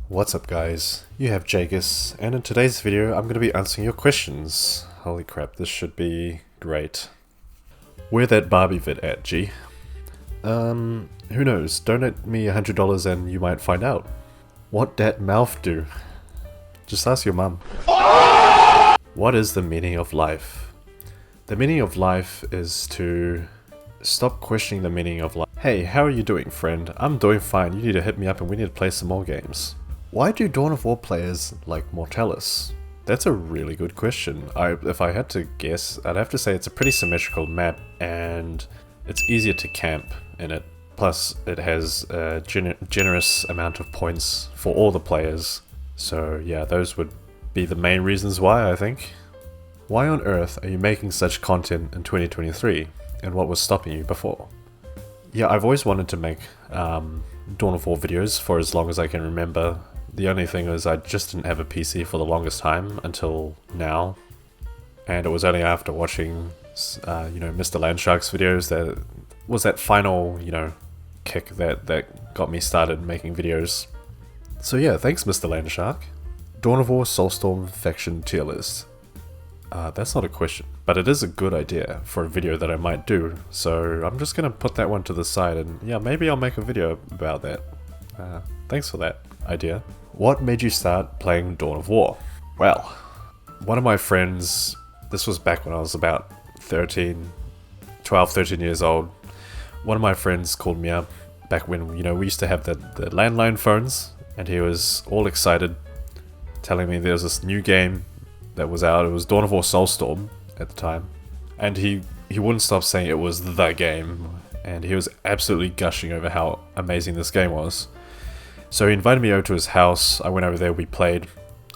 What's up guys, you have Jagus, and in today's video I'm going to be answering your questions. Holy crap, this should be great. Where that Barbie vid at, G? Who knows, donate me $100 and you might find out. What dat mouth do? Just ask your mum. What is the meaning of life? The meaning of life is to stop questioning the meaning of life. Hey, how are you doing, friend? I'm doing fine, you need to hit me up and we need to play some more games. Why do Dawn of War players like Mortalis? That's a really good question. If I had to guess, I'd have to say it's a pretty symmetrical map and it's easier to camp in it. Plus, it has a generous amount of points for all the players. So yeah, those would be the main reasons why, I think. Why on earth are you making such content in 2023? And what was stopping you before? Yeah, I've always wanted to make Dawn of War videos for as long as I can remember. The only thing is I just didn't have a PC for the longest time until now. And it was only after watching, Mr. Landshark's videos that was that final, kick that got me started making videos. So yeah, thanks Mr. Landshark. Dawn of War Soulstorm Faction tier list. That's not a question, but it is a good idea for a video that I might do. So I'm just gonna put that one to the side and yeah, maybe I'll make a video about that. Thanks for that idea. What made you start playing Dawn of War? Well, one of my friends, this was back when I was about 13 years old. One of my friends called me up back when, we used to have the landline phones, and he was all excited, telling me there was this new game that was out. It was Dawn of War Soulstorm at the time. And he wouldn't stop saying it was the game, and he was absolutely gushing over how amazing this game was. So he invited me over to his house. I went over there, we played.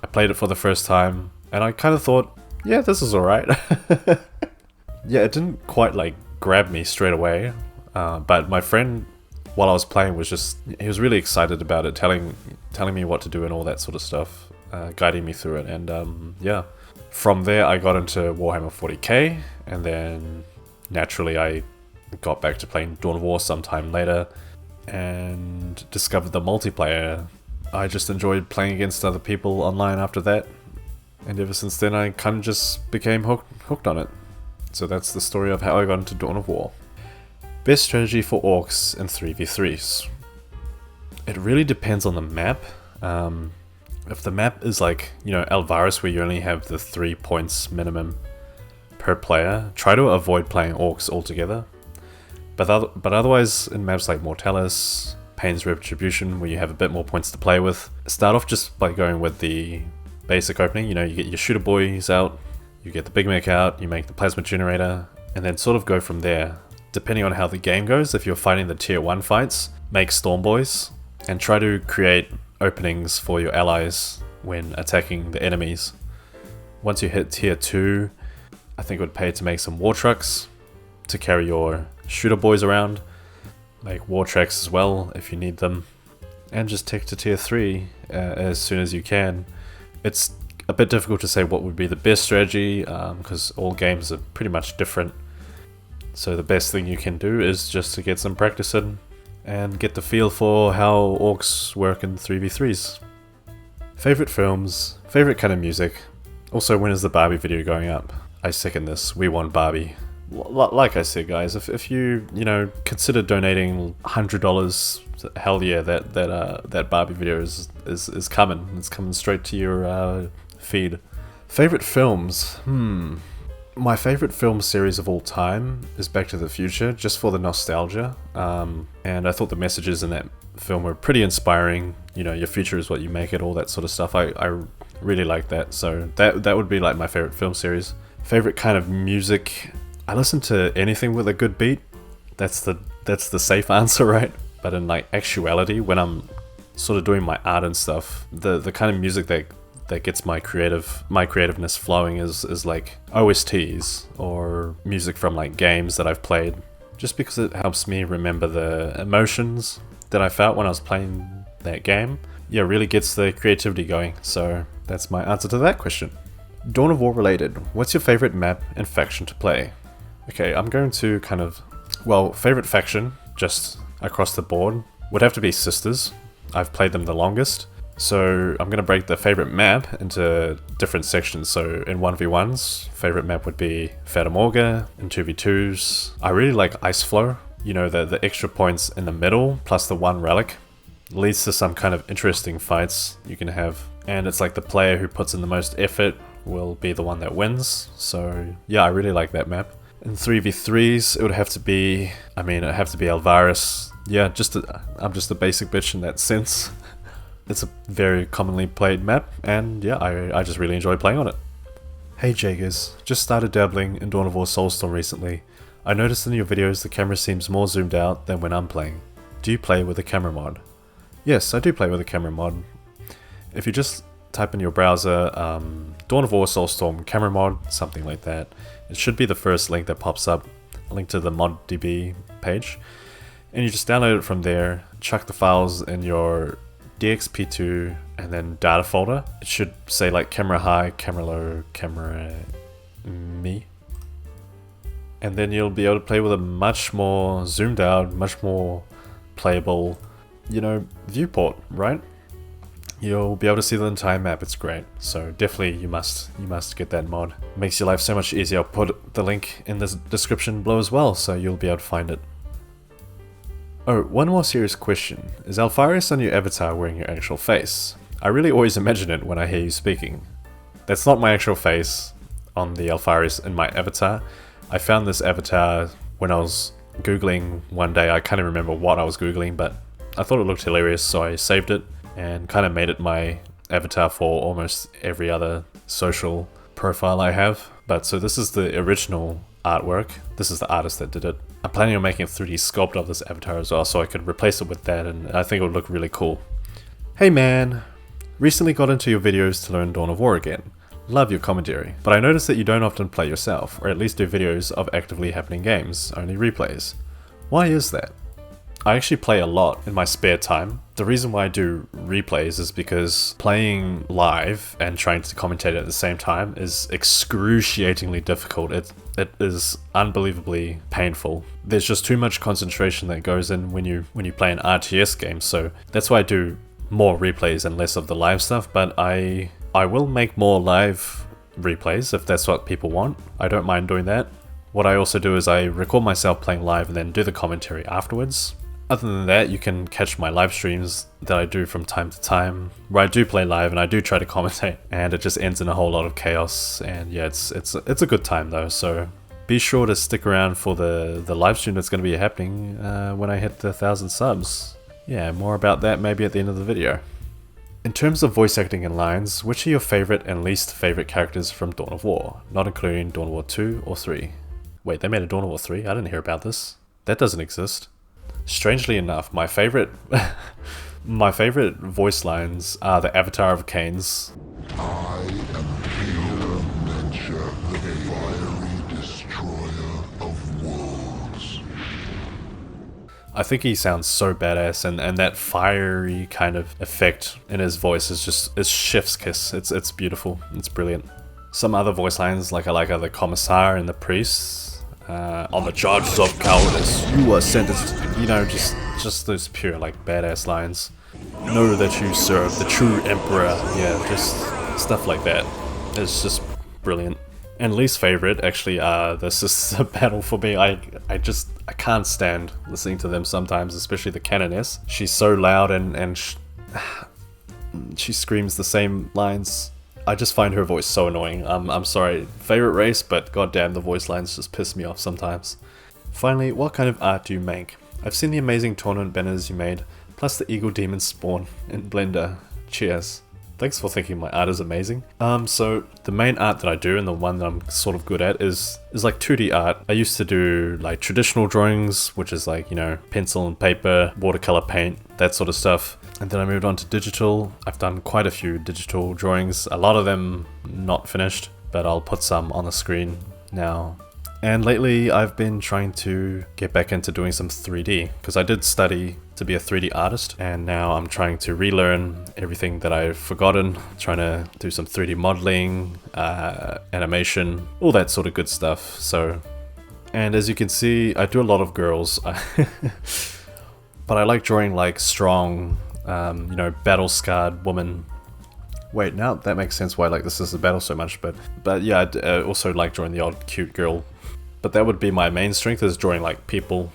I played it for the first time, and I kind of thought, yeah, this is alright. Yeah, it didn't quite grab me straight away, but my friend, while I was playing, he was really excited about it, telling me what to do and all that sort of stuff, guiding me through it, and yeah. From there I got into Warhammer 40k, and then naturally I got back to playing Dawn of War sometime later, and discovered the multiplayer. I just enjoyed playing against other people online after that, and ever since then I kind of just became hooked on it. So that's the story of how I got into Dawn of War. Best strategy for Orks in 3v3s. It really depends on the map. If the map is Alvaris, where you only have the 3 points minimum per player, try to avoid playing Orks altogether. But otherwise, in maps like Mortalis, Pain's Retribution, where you have a bit more points to play with, start off just by going with the basic opening. You get your shooter boys out, you get the big mech out, you make the plasma generator, and then sort of go from there. Depending on how the game goes, if you're fighting the tier 1 fights, make storm boys, and try to create openings for your allies when attacking the enemies. Once you hit tier 2, I think it would pay to make some war trucks to carry your shooter boys around. Make war tracks as well if you need them, and just take to tier 3 as soon as you can. It's a bit difficult to say what would be the best strategy because all games are pretty much different. So the best thing you can do is just to get some practice in and get the feel for how Orks work in 3v3s. Favorite films, favorite kind of music. Also, when is the Barbie video going up? I second this, we want Barbie. Like I said guys, if you, consider donating $100, hell yeah, that Barbie video is coming. It's coming straight to your feed. Favorite films? My favorite film series of all time is Back to the Future, just for the nostalgia. And I thought the messages in that film were pretty inspiring. Your future is what you make it, all that sort of stuff. I really like that. So that would be my favorite film series. Favorite kind of music? I listen to anything with a good beat. That's the safe answer, right? But in actuality, when I'm sort of doing my art and stuff, the kind of music that gets my creativeness flowing is OSTs or music from games that I've played, just because it helps me remember the emotions that I felt when I was playing that game. Yeah, really gets the creativity going. So that's my answer to that question. Dawn of War related, what's your favorite map and faction to play? Okay, I'm going to favorite faction, just across the board, would have to be Sisters. I've played them the longest. So I'm going to break the favorite map into different sections. So in 1v1s, favorite map would be Fata Morga. In 2v2s, I really like Ice Flow. You know, the extra points in the middle plus the one relic leads to some kind of interesting fights you can have. And it's like the player who puts in the most effort will be the one that wins. So yeah, I really like that map. In 3v3s, it would have to be, it'd have to be Alvarez. Yeah, I'm just a basic bitch in that sense. It's a very commonly played map, and yeah, I just really enjoy playing on it. Hey Jaggers, just started dabbling in Dawn of War Soulstorm recently. I noticed in your videos the camera seems more zoomed out than when I'm playing. Do you play with a camera mod? Yes, I do play with a camera mod. If you just type in your browser, Dawn of War Soulstorm Camera Mod, something like that, it should be the first link that pops up, a link to the ModDB page, and you just download it from there, chuck the files in your DXP2 and then data folder. It should say like camera high, camera low, camera me. And then you'll be able to play with a much more zoomed out, much more playable, viewport, right? You'll be able to see the entire map. It's great. So definitely you must get that mod. It makes your life so much easier. I'll put the link in the description below as well, so you'll be able to find it. Oh, one more serious question. Is Alpharius on your avatar wearing your actual face? I really always imagine it when I hear you speaking. That's not my actual face on the Alpharius in my avatar. I found this avatar when I was Googling one day. I can't even remember what I was Googling, but I thought it looked hilarious, so I saved it and kind of made it my avatar for almost every other social profile I have. But so this is the original artwork. This is the artist that did it. I'm planning on making a 3D sculpt of this avatar as well, so I could replace it with that, and I think it would look really cool. Hey man! Recently got into your videos to learn Dawn of War again. Love your commentary, but I noticed that you don't often play yourself, or at least do videos of actively happening games, only replays. Why is that? I actually play a lot in my spare time. The reason why I do replays is because playing live and trying to commentate at the same time is excruciatingly difficult. It is unbelievably painful. There's just too much concentration that goes in when you play an RTS game, so that's why I do more replays and less of the live stuff, but I will make more live replays if that's what people want. I don't mind doing that. What I also do is I record myself playing live and then do the commentary afterwards. Other than that, you can catch my live streams that I do from time to time, where I do play live and I do try to commentate, and it just ends in a whole lot of chaos. And yeah, it's a good time though. So be sure to stick around for the live stream that's going to be happening when I hit the 1,000 subs. Yeah, more about that maybe at the end of the video. In terms of voice acting and lines, which are your favorite and least favorite characters from Dawn of War, not including Dawn of War 2 or 3? Wait, they made a Dawn of War 3? I didn't hear about this. That doesn't exist. Strangely enough, my favorite voice lines are the Avatar of Kane's. I am Caleb Mencha, the fiery destroyer of worlds. I think he sounds so badass, and that fiery kind of effect in his voice is just, it's chef's kiss. It's beautiful. It's brilliant. Some other voice lines like are the Commissar and the Priest. On the charges of cowardice, you are sentenced. Just those pure like badass lines. Know that you serve the true emperor. Yeah, just stuff like that. It's just brilliant. And least favorite, actually, this is a battle for me. I can't stand listening to them sometimes, especially the Canoness. She's so loud and she screams the same lines. I just find her voice so annoying. I'm sorry, favorite race, but goddamn, the voice lines just piss me off sometimes. Finally, what kind of art do you make? I've seen the amazing tournament banners you made, plus the Eagle Demon spawn in Blender. Cheers. Thanks for thinking my art is amazing. So the main art that I do, and the one that I'm sort of good at, is like 2D art. I used to do like traditional drawings, which is like, pencil and paper, watercolor paint, that sort of stuff. And then I moved on to digital. I've done quite a few digital drawings, a lot of them not finished, but I'll put some on the screen now. And lately I've been trying to get back into doing some 3D, because I did study to be a 3D artist, and now I'm trying to relearn everything that I've forgotten, trying to do some 3D modeling, animation, all that sort of good stuff. So, and as you can see, I do a lot of girls, but I like drawing like strong, you know, battle-scarred woman. Wait, now that makes sense why like this is the battle so much, but yeah, I'd also like drawing the odd cute girl. But that would be my main strength, is drawing like people.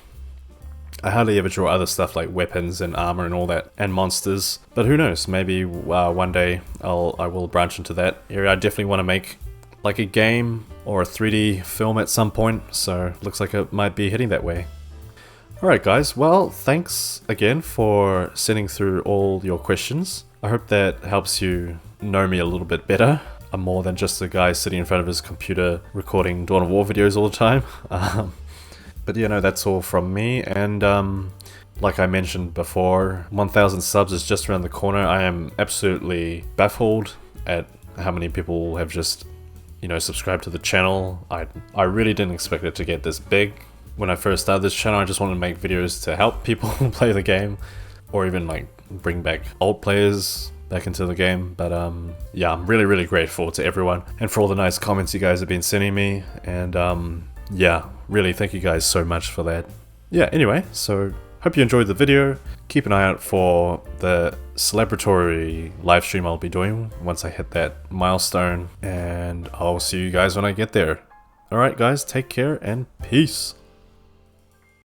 I hardly ever draw other stuff like weapons and armor and all that, and monsters. But who knows, maybe one day I will branch into that area. I definitely want to make like a game or a 3D film at some point, so looks like it might be heading that way. Alright guys, well thanks again for sending through all your questions. I hope that helps you know me a little bit better. I'm more than just a guy sitting in front of his computer recording Dawn of War videos all the time. But you know, that's all from me, and like I mentioned before, 1,000 subs is just around the corner. I am absolutely baffled at how many people have just, you know, subscribed to the channel. I really didn't expect it to get this big. When I first started this channel, I just wanted to make videos to help people play the game, or even like bring back old players back into the game. But yeah, I'm really grateful to everyone and for all the nice comments you guys have been sending me, and yeah, really thank you guys so much for that. Yeah, anyway, so hope you enjoyed the video. Keep an eye out for the celebratory live stream I'll be doing once I hit that milestone, and I'll see you guys when I get there. Alright guys, take care and peace.